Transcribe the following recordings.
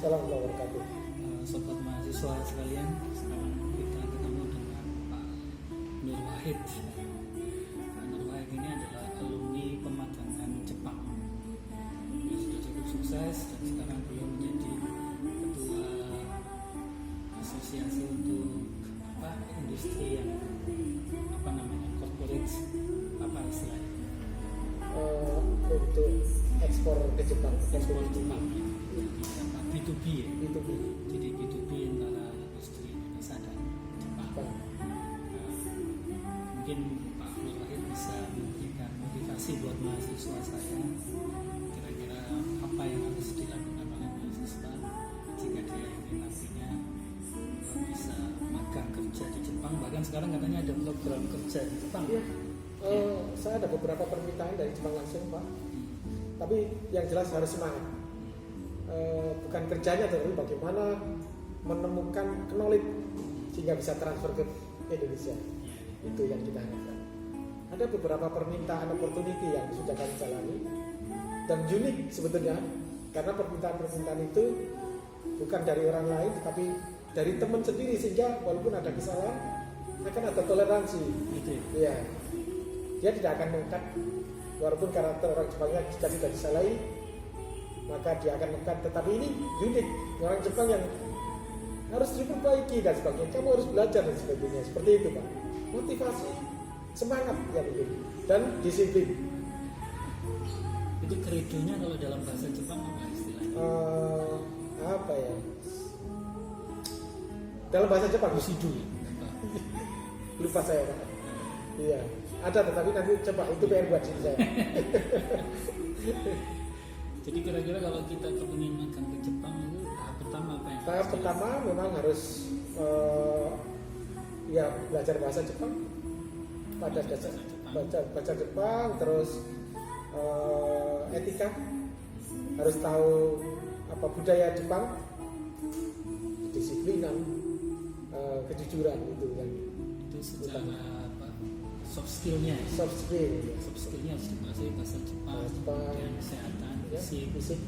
Waalaikumsalam warahmatullahi wabarakatuh. Sobat mahasiswa sekalian, sekarang kita ketemu dengan Pak Nur Wahid. Pak Nur Wahid ini adalah alumni pemagangan Jepang. Dia sudah cukup sukses dan sekarang beliau menjadi ketua asosiasi untuk industri yang corporate, apa istilahnya? Untuk ekspor ke Jepang. Ekspor Jepang. B2B ya? B2B. Jadi B2B antara industri Indonesia dan Jepang. Mungkin Pak Nur Wahid bisa memberikan motivasi buat mahasiswa saya, kira-kira apa yang harus dilakukan oleh mahasiswa jika dia ingin nantinya bisa magang kerja di Jepang. Bahkan sekarang katanya ada program kerja di Jepang. Iya. Saya ada beberapa permintaan dari Jepang langsung, Pak. Tapi yang jelas harus semangat. Bukan kerjanya, tapi bagaimana menemukan knowledge sehingga bisa transfer ke Indonesia. Itu yang kita harapkan. Ada beberapa permintaan opportunity yang sudah kami jalani dan unik sebetulnya, karena permintaan-permintaan itu bukan dari orang lain tapi dari teman sendiri, sehingga walaupun ada kesalahan akan ada toleransi. Iya. Dia tidak akan mengangkat, walaupun karakter orang Jepangnya jika tidak disalahi maka dia akan mengangkat. Tetapi ini unik, orang Jepang yang harus diperbaiki dan sebagainya, kamu harus belajar dan sebagainya, seperti itu Pak. Motivasi, semangat ya begitu, dan disiplin. Itu kredonya kalau dalam bahasa Jepang apa istilahnya? Apa ya? Dalam bahasa Jepang Bushido. Lupa saya Pak. Iya, ada, tetapi nanti coba itu PR buat diri saya. Jadi kira-kira kalau kita kepingin magang ke Jepang itu tahap pertama apa yang? Tahap pertama memang harus ya belajar bahasa Jepang, pada dasar baca Jepang, terus etika, harus tahu apa budaya Jepang, kedisiplinan, kejujuran, itu yang itu secara apa, soft skillnya soft skill ya. Soft skillnya harus dikuasai bahasa Jepang, kemudian kesehatan, ya, fisik,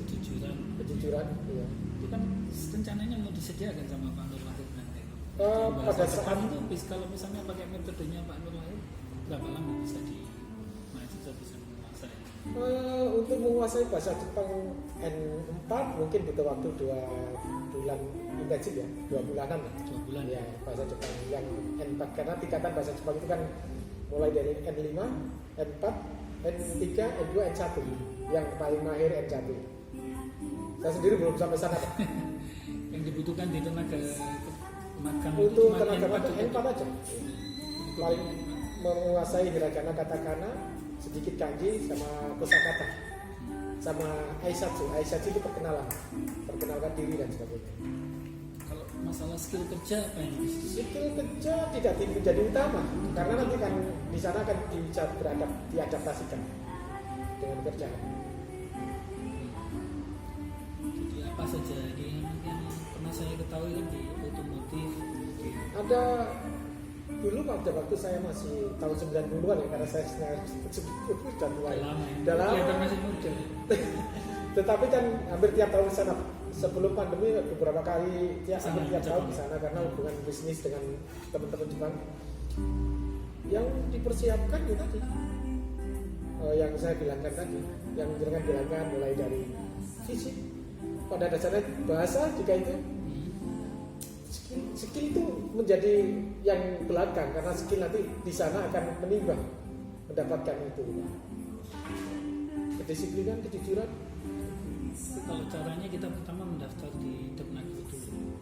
kejujuran iya. Itu kan rencananya mau disediakan sama Pak Nur Wahid nanti. Pada Bahasa saat Jepang itu kalau misalnya pakai metodenya Pak Nur Wahid, berapa lama bisa mahasiswa bisa menguasai? Untuk menguasai bahasa Jepang N4 mungkin butuh waktu 2 bulan intensif ya, 2 bulanan lah. 2 bulan ya bahasa Jepang yang N4, karena tingkatan bahasa Jepang itu kan mulai dari N5, N4, N3, N2, N1, yang paling mahir N1. Saya sendiri belum sampai sana Pak. Yang dibutuhkan di tenaga magang Untuk itu tenaga cuma magang N4 aja. Paling menguasai hiragana, katakana, sedikit kanji, sama kosakata, sama aisatsu. Aisatsu itu perkenalkan diri dan sebagainya. Kalau masalah skill kerja apa yang harus Skill kerja tidak menjadi utama, karena nanti kan di sana akan bisa diadaptasikan dengan kerjaan. jadi apa saja ini yang pernah saya ketahui kan di otomotif Ada dulu pada waktu saya masih tahun 90-an ya, karena saya sudah mulai lama dalam. kelihatan masih muda. Tetapi kan hampir tiap tahun di sana, sebelum pandemi beberapa kali hampir tiap tahun di sana, karena hubungan bisnis dengan teman-teman Jepang. Yang dipersiapkan itu tadi, yang saya bilangkan tadi, yang bilangkan mulai dari fisik, pada dasarnya bahasa juga itu. Skill itu menjadi yang belakang, karena skill nanti di sana akan menimbang mendapatkan itu. Kedisiplinan, kejujuran. Kalau caranya kita pertama mendaftar di Depnagri dulu.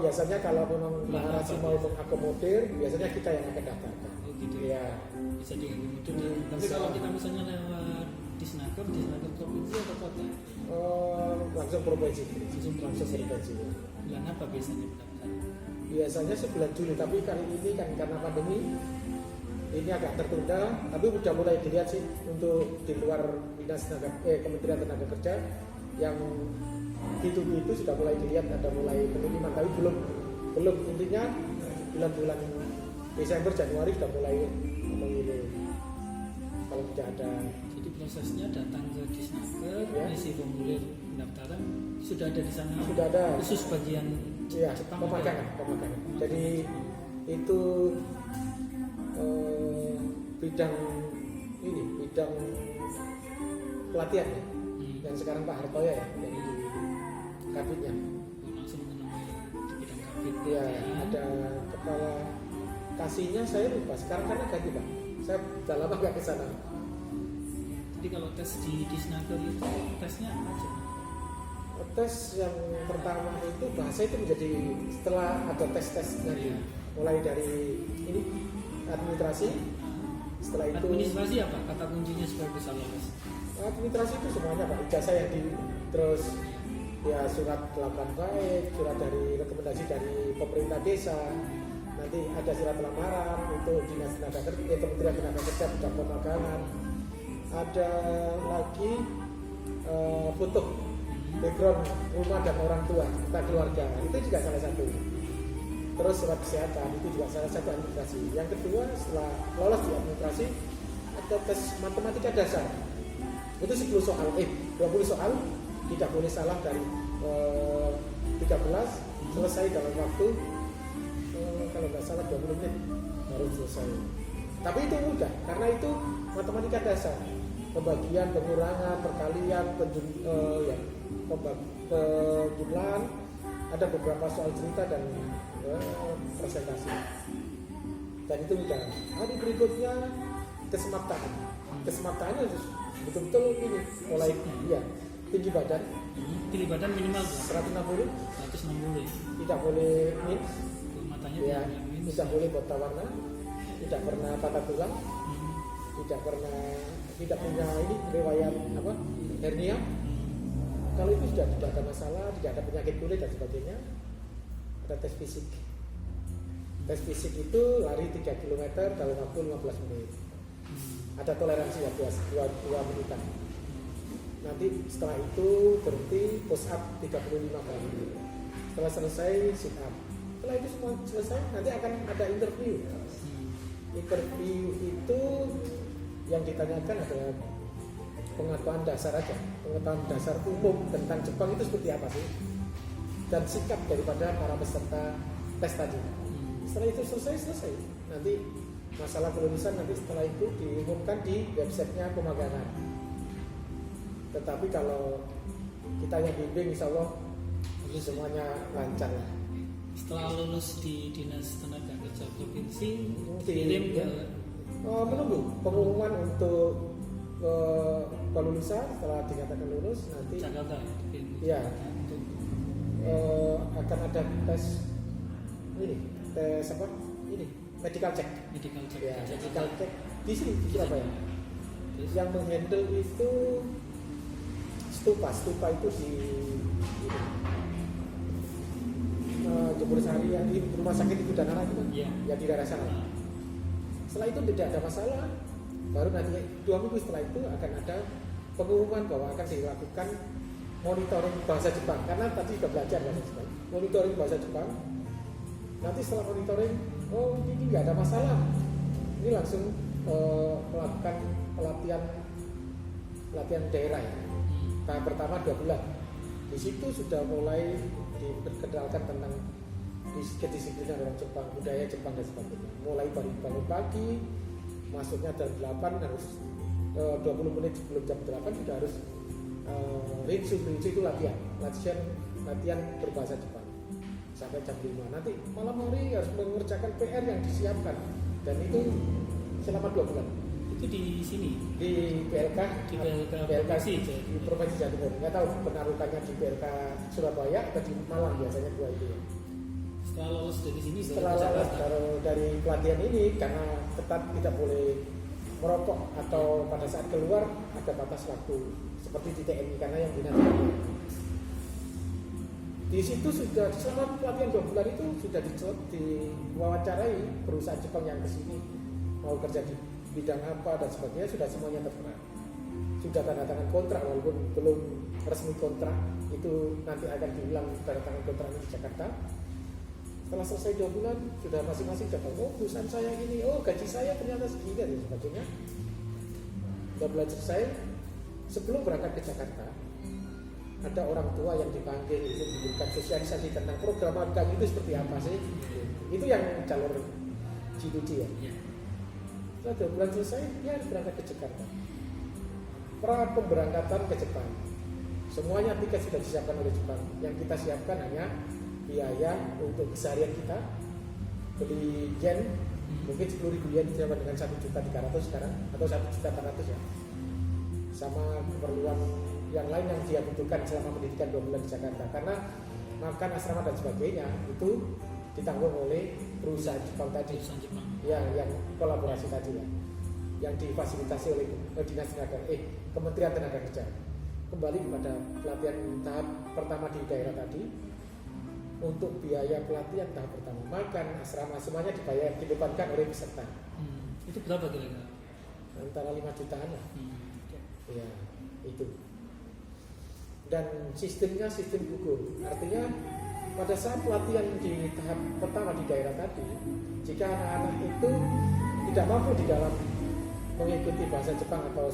Biasanya kalau memang Maharashi mau mengakomodir, biasanya kita yang akan daftarkan. Oh gitu ya. Bisa diakomodir. Tapi kalau kita misalnya lewat Disnaker provinsi atau kota? Langsung provinsi. Langsung provinsi. Bulan apa biasanya pendaftaran? Biasanya sebulan Juli, tapi kali ini kan karena pandemi ini agak tertunda, tapi sudah mulai dilihat sih untuk di luar Kementerian Tenaga Kerja yang B2B itu sudah mulai dilihat, ada mulai pengiriman, tapi belum intinya bulan-bulan Desember Januari sudah mulai mengirim. kalau tidak ada. Jadi prosesnya datang ke Disnaker, Ya. isi formulir pendaftaran sudah ada di sana. Sudah ada. Khusus bagian Iya, Jepang. pemagangan. Jadi itu bidang pelatihan ya, yang sekarang Pak Hartoyo ya, dari kabinnya. Langsung menemui di bidang kabin. Ya, ada kepala kasihnya saya lupa. Sekarang karena ganti Pak. Saya sudah lama nggak ke sana. Jadi kalau tes di Disnaker itu tesnya apa aja? Tes yang pertama itu bahasa itu menjadi setelah ada tes nanti, mulai dari ini administrasi, setelah itu Administrasi apa kata kuncinya supaya bisa lolos? administrasi itu semuanya Pak, ijazah yang terus ya surat kelapan baik, surat dari rekomendasi dari pemerintah desa, nanti ada surat lamaran untuk dinas tenaga kerja, Kementerian Tenaga Kerja bidang pemagangan, ada lagi foto background rumah dan orang tua kita keluarga, itu juga salah satu. Terus surat kesehatan itu juga salah satu administrasi. Yang kedua setelah lolos di administrasi ada tes matematika dasar. Itu 10 soal, 20 soal, tidak boleh salah dari 13, selesai dalam waktu kalau nggak salah 20 menit baru selesai. Tapi itu mudah karena itu matematika dasar, pembagian, pengurangan, perkalian, penjumlahan, ada beberapa soal cerita dan presentasi. Dan itu mudah. Hari berikutnya kesemaptaan. Kesemaptaannya harus betul-betul ini mulai tinggi badan. Tinggi badan minimal 160, 160. tidak boleh min, Matanya ya, minus. tidak boleh buta warna, tidak pernah patah tulang, tidak punya ini riwayat hernia. Kalau itu sudah tidak ada masalah, tidak ada penyakit kulit dan sebagainya. Ada tes fisik. Tes fisik itu lari 3 km dalam waktu 15 menit. Ada toleransi ya 2 menitan. Nanti setelah itu berhenti push up 35 kali. Setelah selesai sit up. Setelah itu semua selesai, nanti akan ada interview. Interview itu yang ditanyakan adalah pengetahuan dasar aja, pengetahuan dasar umum tentang Jepang itu seperti apa sih, dan sikap daripada para peserta tes tadi. Setelah itu selesai, nanti masalah kelulusan nanti setelah itu diumumkan di websitenya pemagangan. Tetapi kalau kita yang bimbing, insya Allah semuanya lancar lah. Setelah lulus di Dinas Tenaga Kerja Provinsi, Kirim menunggu pengumuman untuk kelulusan. Setelah dinyatakan lulus nanti Jakarta ya akan ada tes medical check ya, medical check di sini di Surabaya. Yang menghandle itu stupa itu di Jemur Sari yang di rumah sakit ibu dan anak itu kan, ya di daerah sana. Setelah itu tidak ada masalah, baru nanti 2 minggu setelah itu akan ada pengumuman bahwa akan dilakukan monitoring bahasa Jepang, karena tadi sudah belajar bahasa Jepang, monitoring bahasa Jepang. Nanti setelah monitoring, ini nggak ada masalah, ini langsung melakukan pelatihan daerah ya. Tahap pertama 2 bulan. Di situ sudah mulai diperkenalkan tentang kedisiplinan orang Jepang, budaya Jepang dan sebagainya. Mulai bangun pagi, masuknya jam 8 harus 20 menit sebelum jam 8 sudah harus rinsu itu latihan berbahasa Jepang sampai jam 5. Nanti malam hari harus mengerjakan PR yang disiapkan, dan itu selama 2 bulan. Itu di sini Di PLK Provinsi di Provinsi Jawa Timur. Nggak tahu penarukannya di PLK Surabaya atau di Malang, biasanya 2 itu ya. Setelah lolos dari sini Setelah lolos dari pelatihan ini, karena ketat tidak boleh merokok atau pada saat keluar ada batas waktu seperti di TNI, karena yang dinas di situ sudah selama pelatihan 2 bulan itu sudah diwawancarai perusahaan Jepang yang kesini mau kerja di bidang apa dan sebagainya, sudah semuanya tertera, sudah tanda tangan kontrak walaupun belum resmi kontrak, itu nanti akan diulang tanda tangan kontraknya di Jakarta. Setelah selesai 2 bulan sudah masing-masing sudah tahu, perusahaan saya ini, gaji saya ternyata segini dan sebagainya. 2 bulan selesai, sebelum berangkat ke Jakarta, ada orang tua yang dipanggil untuk memberikan sosialisasi tentang program magang itu seperti apa sih. Itu yang jalur G2G ya. Setelah 2 bulan selesai, dia harus berangkat ke Jakarta. Pra pemberangkatan ke Jepang, semuanya tiket sudah disiapkan oleh Jepang. Yang kita siapkan hanya biaya untuk keseharian kita, beli yen, mungkin 10.000 yen sama dengan 1.300.000 sekarang, atau 1.400.000 ya. Sama keperluan yang lain yang dia butuhkan selama pendidikan 2 bulan di Jakarta. Karena makan, asrama dan sebagainya itu ditanggung oleh perusahaan Jepang tadi, ya, yang kolaborasi tadi ya, yang difasilitasi oleh Dinas Tenaga Kementerian Tenaga Kerja. Kembali kepada pelatihan tahap pertama di daerah tadi, untuk biaya pelatihan tahap pertama, makan, asrama, semuanya dibebankan oleh peserta. Itu berapa kira-kira? Antara 5 jutaan lah. Ya, itu. Dan sistemnya sistem gugur. Artinya pada saat pelatihan di tahap pertama di daerah tadi, jika anak-anak itu tidak mampu di dalam mengikuti bahasa Jepang atau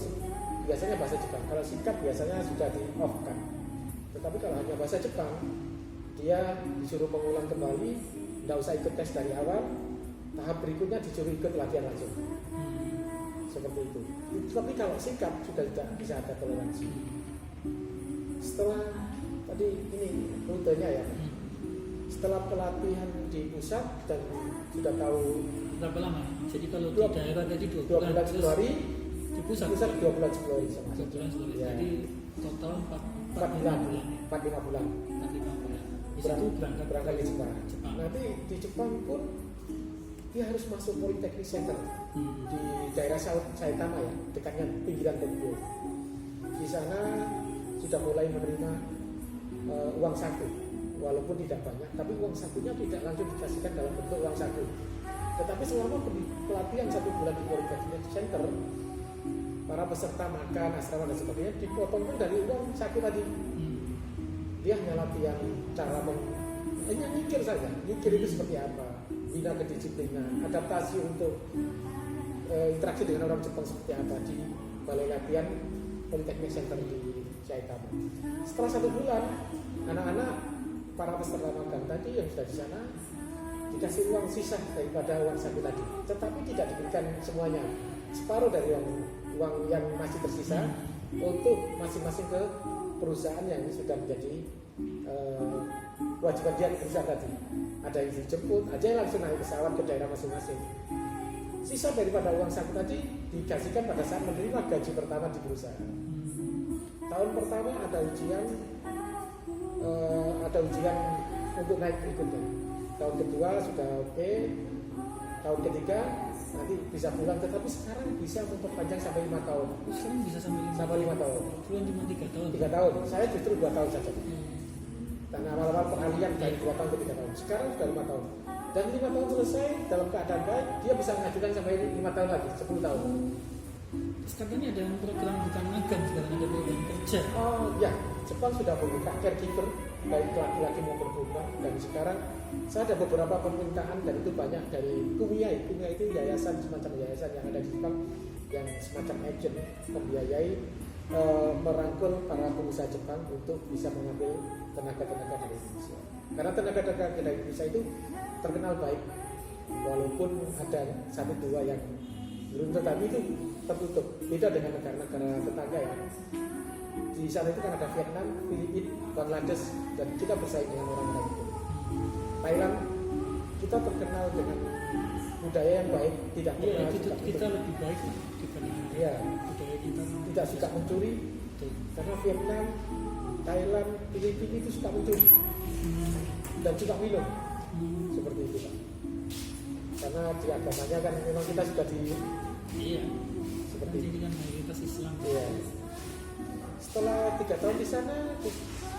biasanya bahasa Jepang, kalau sikap biasanya sudah di off kan. Tetapi kalau hanya bahasa Jepang, dia disuruh mengulang kembali, tidak usah ikut tes dari awal. Tahap berikutnya disuruh ikut latihan langsung. Seperti itu. Tapi kalau sikap sudah tidak bisa ada toleransi. Setelah tadi ini rutenya ya, setelah pelatihan di pusat dan sudah tahu berapa lama? Jadi kalau di daerah tadi 2 bulan 10 hari, di pusat 2 bulan 10 hari sama. 2 bulan 10 hari. Ya. Jadi total 4 bulan, 4-5 bulan. 4-5 bulan. Di situ berangkat di Jepang. Nanti di Jepang pun dia harus masuk Polytechnic Center di daerah Saitama ya, dekatnya pinggiran Tokyo. Di sana sudah mulai menerima uang saku, walaupun tidak banyak, tapi uang sakunya tidak langsung dikasihkan dalam bentuk uang saku. Tetapi selama pelatihan 1 bulan di Polytechnic Center, para peserta makan, asrama dan sebagainya dipotong pun dari uang saku tadi. Dia hanya latihan cara hanya mikir saja. Mikir itu seperti apa, bina kedisiplinan, adaptasi untuk interaksi dengan orang Jepang seperti apa di balai latihan Polytechnic Center di Saitama. Setelah 1 bulan, anak-anak para peserta magang tadi yang sudah di sana dikasih uang sisa daripada uang saku tadi, tetapi tidak diberikan semuanya. Separuh dari uang yang masih tersisa untuk masing-masing ke perusahaan yang sudah menjadi kewajiban dia di perusahaan tadi. Ada yang dijemput, ada yang langsung naik pesawat ke daerah masing-masing. Sisa daripada uang saku tadi dikasihkan pada saat menerima gaji pertama di perusahaan. Tahun pertama ada ujian untuk naik berikutnya. Tahun kedua sudah oke. Tahun ketiga nanti bisa pulang, tetapi sekarang bisa memperpanjang sampai 5 tahun. Sekarang bisa sampai 5 tahun. Pulang cuma 3 tahun. 3 tahun. Saya justru 2 tahun saja. Dan awal-awal peralihan dari 2 tahun ke 3 tahun. Sekarang sudah 5 tahun. Dan 5 tahun selesai dalam keadaan baik, dia bisa mengajukan sampai 5 tahun lagi, 10 tahun. Terus katanya ada program bukan magang, sekarang ada program kerja. Oh ya, Jepang sudah membuka caregiver baik laki-laki maupun perempuan. Dan sekarang saya ada beberapa permintaan dan itu banyak dari Kumiai. Kumiai itu yayasan, semacam yayasan yang ada di Jepang yang semacam agent membiayai merangkul para pengusaha Jepang untuk bisa mengambil tenaga-tenaga dari Indonesia. Karena tenaga-tenaga dari Indonesia itu terkenal baik, walaupun ada 1-2 yang belum, tetapi itu tertutup. Beda dengan negara-negara tetangga ya. Di sana itu kan ada Vietnam, Filipina, Bangladesh, dan kita bersaing dengan orang-orang itu. Thailand, kita terkenal dengan budaya yang baik, tidak Ya, kita lebih baik dibanding ya, budaya kita. tidak suka mencuri. Betul. Karena Vietnam, Thailand, Filipina itu suka mencuri dan suka minum, seperti itu Pak. Karena di agamanya kan memang kita sudah di Iya. seperti Jadi itu. kan mayoritas Islam. Iya. Setelah 3 tahun di sana,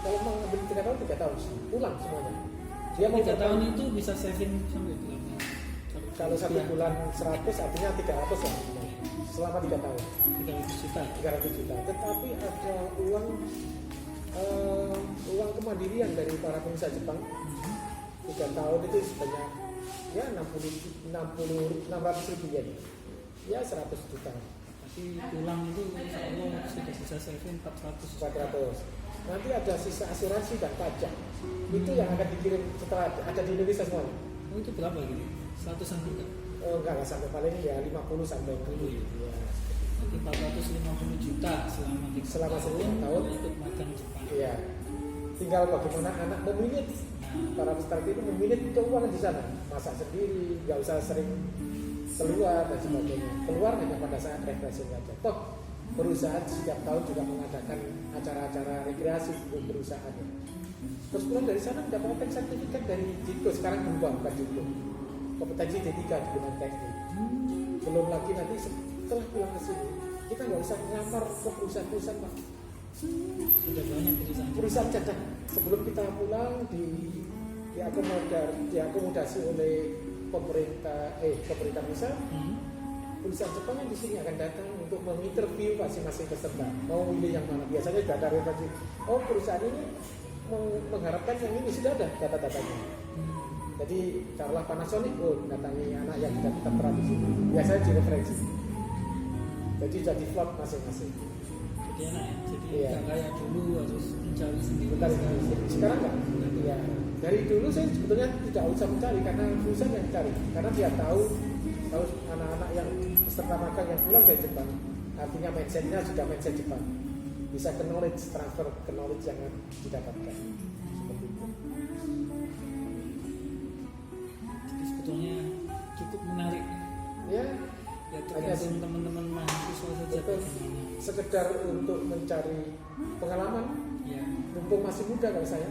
kalau mau ngambil 3 tahun, 3 tahun pulang semuanya. Dia mau 3 tahun itu bisa saving sampai berapa? kalau 1 bulan 100 artinya 300 lah selama 3 tahun. 300 juta. 300 juta. Tetapi ada uang kemandirian dari para pengusaha Jepang. 3 tahun itu sebanyak ya 600 ribu yen, ya 100 juta. Tapi pulang itu insya Allah sudah bisa saving 400 juta. 400. Nanti ada sisa asuransi dan pajak. Itu yang akan dikirim setelah ada di Indonesia semua. Oh, itu berapa gitu? 100-an juga? Enggak lah, sampai paling ya 50 sampai 60 ya. Jadi 450 juta selama 3 tahun ikut magang Jepang. Iya. Tinggal bagaimana anak meminit, para peserta itu meminit keuangan di sana, masak sendiri, nggak usah sering keluar dan sebagainya. Keluar hanya pada saat refreshing saja. Toh perusahaan setiap tahun juga mengadakan acara-acara rekreasi untuk perusahaan. Terus pulang dari sana mendapatkan sertifikat dari JITO, sekarang berubah bukan JITO, kompetensi D3 di bidang teknik. Belum lagi nanti setelah pulang ke sini kita nggak usah ngelamar ke perusahaan-perusahaan, Pak. Sudah banyak Perusahaan cacat sebelum kita pulang diakomodasi oleh pemerintah pusat. Perusahaan Jepang yang di sini akan datang untuk menginterview masing-masing peserta, mau milih yang mana. Biasanya sudah ada referensi. Oh, perusahaan ini mengharapkan yang ini, sudah ada data-datanya. Jadi taruhlah Panasonic, datangi anak yang sudah kita terapis ini. Biasanya di referensi. Jadi sudah di plot masing-masing. Jadi enak ya. Jadi Iya. nggak kayak dulu harus mencari sendiri. Bentar, sekarang enggak? Ya. Dari dulu saya sebetulnya tidak usah mencari karena perusahaan yang cari, karena dia tahu anak-anak yang peserta magang yang pulang dari Jepang, artinya mindsetnya sudah mindset Jepang, bisa ke knowledge, transfer ke knowledge yang didapatkan seperti itu. Jadi sebetulnya cukup menarik. Ya, Ya hanya tergantung teman-teman mahasiswa saja. betul. bagaimana. Sekedar untuk mencari pengalaman, Ya. mumpung masih muda kalau saya.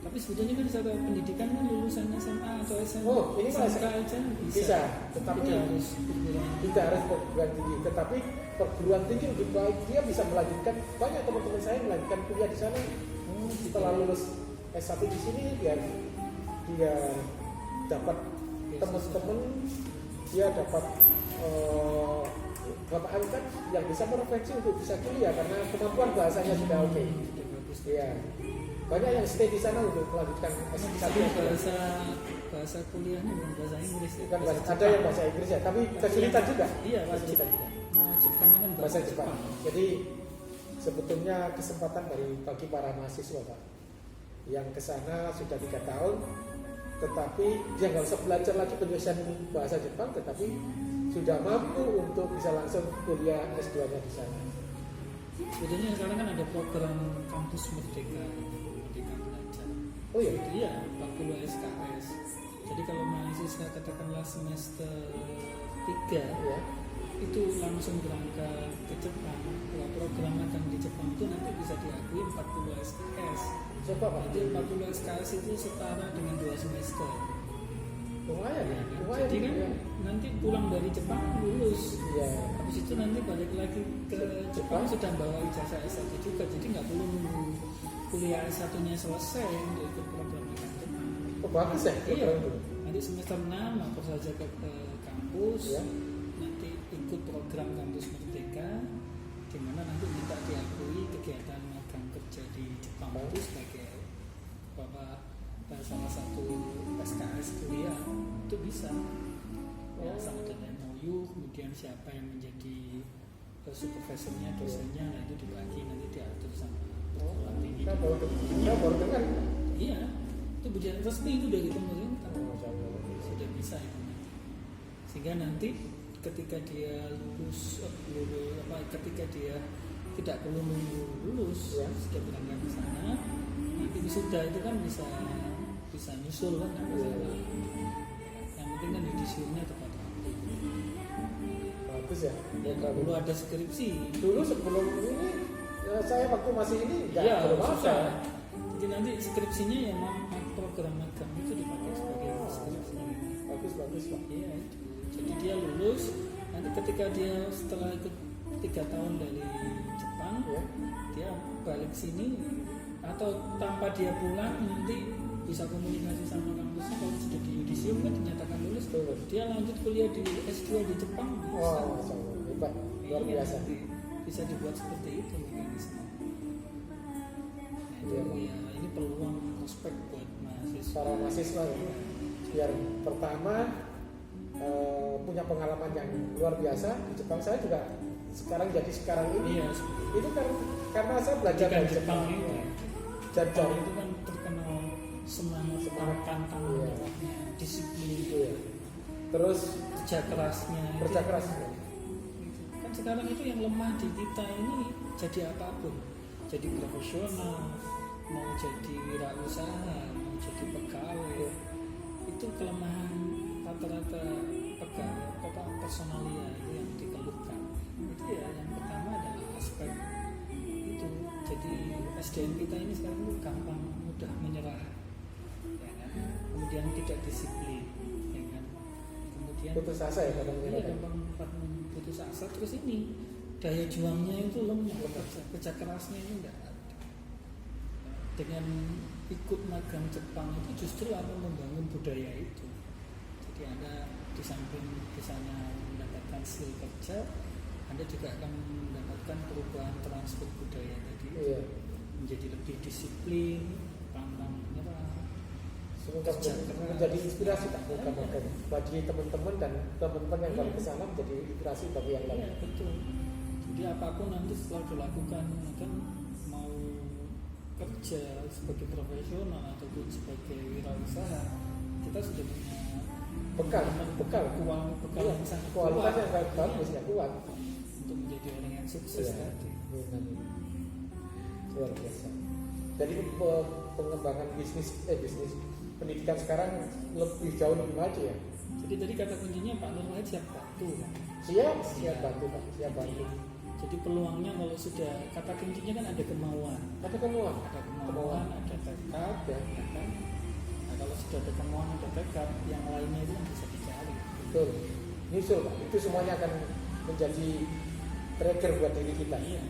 Tapi sebetulnya kan secara pendidikan kan lulusan SMA atau SMA. Oh, ini malah SMK aja bisa, tetapi tidak harus perguruan. tidak harus perguruan tinggi, tetapi perguruan tinggi lebih baik, dia bisa melanjutkan. Banyak teman-teman saya melanjutkan kuliah di sana. Setelah lulus S1 di sini, dia dapat teman-teman, dia dapat bapak angkat yang bisa mereferensi untuk bisa kuliah karena kemampuan bahasanya sudah oke. Sudah bagus. Iya. Banyak yang stay di sana untuk melanjutkan S1. Tapi bahasa kuliahnya bukan bahasa Inggris ya. Bukan ada yang bahasa Inggris ya, tapi kesulitan juga. Iya, kesulitan juga. mewajibkannya kan Bahasa Jepang. Jadi sebetulnya kesempatan bagi para mahasiswa, Pak, yang ke sana sudah 3 tahun, tetapi dia nggak usah belajar lagi penyelesaian bahasa Jepang, tetapi sudah mampu untuk bisa langsung kuliah S2-nya di sana. Sebetulnya sekarang kan ada program kampus Merdeka Belajar. Oh iya, Iya, 40 SKS. Jadi kalau mahasiswa katakanlah semester 3 ya. itu langsung berangkat ke Jepang. Kalau program magang di Jepang itu nanti bisa diakui 40 SKS. Coba Pak, Jadi 40 SKS itu setara dengan 2 semester. lumayan ya, Ya kan? lumayan. Jadi kan Ya. nanti pulang dari Jepang lulus. Ya. Habis itu nanti balik lagi ke Jepang sudah bawa ijazah S1 juga. Jadi nggak perlu nunggu kuliah S1-nya selesai untuk ikut program magang Jepang. Oh, bagus ya Iya. program itu. Nanti semester 6 lapor saja ke kampus. Ya. Nanti ikut program kampus Merdeka, di mana nanti minta diakui kegiatan magang kerja di Jepang itu sebagai salah satu SKS kuliah itu bisa. Ya, sama dengan MOU, kemudian siapa yang menjadi supervisornya, dosennya, nah itu dibagi nanti diatur sama perguruan tinggi. Saya baru dengar. Iya, itu berjalan resmi itu dari pemerintah. Masya Allah. Sudah bisa itu nanti. Sehingga nanti ketika dia ketika dia tidak perlu menunggu lulus, Ya. sudah berangkat ke sana, nanti wisuda itu kan bisa nyusul kan, nggak masalah. Yang penting kan yudisiumnya tepat waktu. Bagus ya. Ya nggak perlu ada skripsi. Dulu sebelum ini saya waktu masih ini Iya, belum susah. ada. Jadi nanti skripsinya yang program magang itu dipakai sebagai skripsinya. Bagus Pak. Iya itu. Jadi dia lulus, nanti ketika dia setelah ikut 3 tahun dari Jepang, Ya. dia balik sini atau tanpa dia pulang nanti bisa komunikasi sama kampusnya. Kalau sudah di yudisium kan dinyatakan lulus, Lulus. dia lanjut kuliah di S2 di Jepang bisa. Wah, Masya Allah. Hebat, luar Iya, biasa. nanti bisa dibuat seperti itu mekanisme. Nah, itu ya ini peluang prospek buat mahasiswa. Para mahasiswa ya. Biar pertama punya pengalaman yang luar biasa di Jepang. Saya juga sekarang jadi sekarang ini. Iya, seperti itu. Itu kan karena saya belajar Pendidikan dari Jepang Jepang. itu, Ya. Jepang Jajah itu kan terkenal semangat, Semangat. pantang Iya. menyerahnya, disiplin, itu ya. Terus kerja kerasnya. kerja itu. keras. Kan sekarang itu yang lemah di kita ini jadi apapun, jadi profesional, mau jadi wirausaha, mau jadi pegawai, itu kelemahan rata-rata pegawai personalia itu yang dikeluhkan. Itu ya yang pertama adalah aspek itu. Jadi SDM kita ini sekarang itu gampang mudah menyerah, ya kan? Kemudian tidak disiplin, ya kan? Kemudian Putus asa ya kadang iya, gampang putus asa. Terus ini daya juangnya itu lemah, kerja kerasnya itu enggak ada. Dengan ikut magang Jepang itu justru akan membangun budaya itu. Jadi Anda di samping di sana mendapatkan skill kerja, Anda juga akan mendapatkan perubahan transfer budaya tadi, Iya. menjadi lebih disiplin, pantang menyerah. Semoga menjadi inspirasi Pak program-program bagi teman-teman dan teman-teman yang baru ke sana menjadi inspirasi bagi yang lain. Iya, betul. Jadi apapun nanti setelah dilakukan, kan mau kerja sebagai profesional ataupun sebagai wirausaha, kita sudah punya Bekal bekal Iya, yang sangat kualitas yang kuat. bagus ya kuat. Untuk menjadi orang yang sukses Iya. tadi. Luar biasa. Jadi pengembangan bisnis pendidikan sekarang jauh lebih maju ya. Jadi tadi kata kuncinya Pak Nur Wahid siap bantu, kan? Siap bantu Pak, siap bantu. Jadi peluangnya kalau sudah kata kuncinya kan ada kemauan, Ada kemauan, ada tekad, ya kan? Nah, kalau sudah ada kemauan, ada tekad, yang lainnya itu yang bisa dicari. betul. Nyusul Pak, itu semuanya akan menjadi trigger buat diri kita. Iya.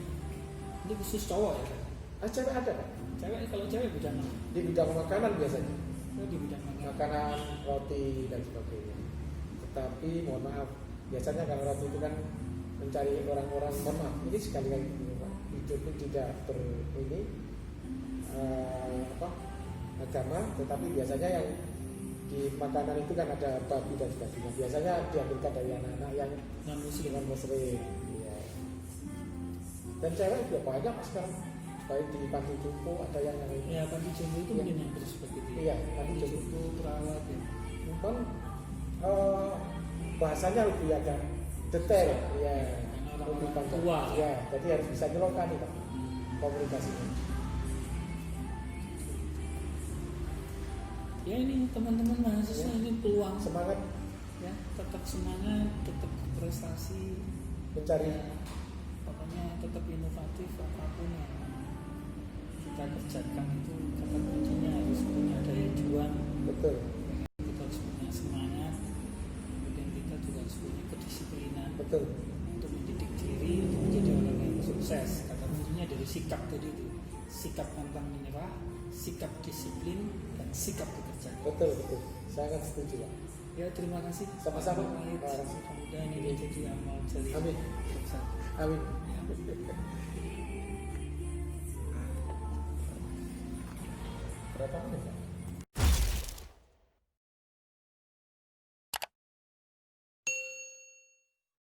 Ini khusus cowok ya? Cewek ada Pak, Cewek kalau cewek bidang apa? di bidang makanan biasanya, Oh, di bidang makanan. makanan, roti dan sebagainya. Tetapi mohon maaf, biasanya kalau roti itu kan mencari orang-orang, mohon maaf, ini sekali lagi Pak, hidup itu tidak agama, tetapi biasanya yang di makanan itu kan ada babi dan sebagainya. Biasanya diambilkan dari anak-anak yang Non muslim. dengan muslim. Iya. Dan cewek juga banyak Pak sekarang, baik di panti jompo ada yang lain. Ya, panti jompo itu Iya. mungkin yang terus begitu. Iya, panti jompo. Jompo perawat ya. Mungkin bahasanya lebih agak detail, ya, Karena lebih orang panjang. tua. Ya, jadi harus bisa nyelokkan nih Pak, komunikasinya. Ya ini teman-teman mahasiswa Ya. ini peluang Semangat ya, tetap semangat, tetap prestasi, mencari. ya, pokoknya tetap inovatif apapun yang kita kerjakan itu kata kuncinya harus punya daya juang, Betul, kita harus punya semangat, kemudian kita juga harus punya kedisiplinan betul. untuk mendidik diri untuk menjadi orang yang sukses. Kata kuncinya dari sikap tadi itu, sikap pantang menyerah, sikap disiplin, dan sikap bekerja. Betul. Sangat setuju Pak. Ya terima kasih. Sama-sama. Pak Wahid. Terima kasih. Mudah-mudahan ini jadi amal jariah. Amin. Sukses. Amin. Ya. Berapa menit Pak?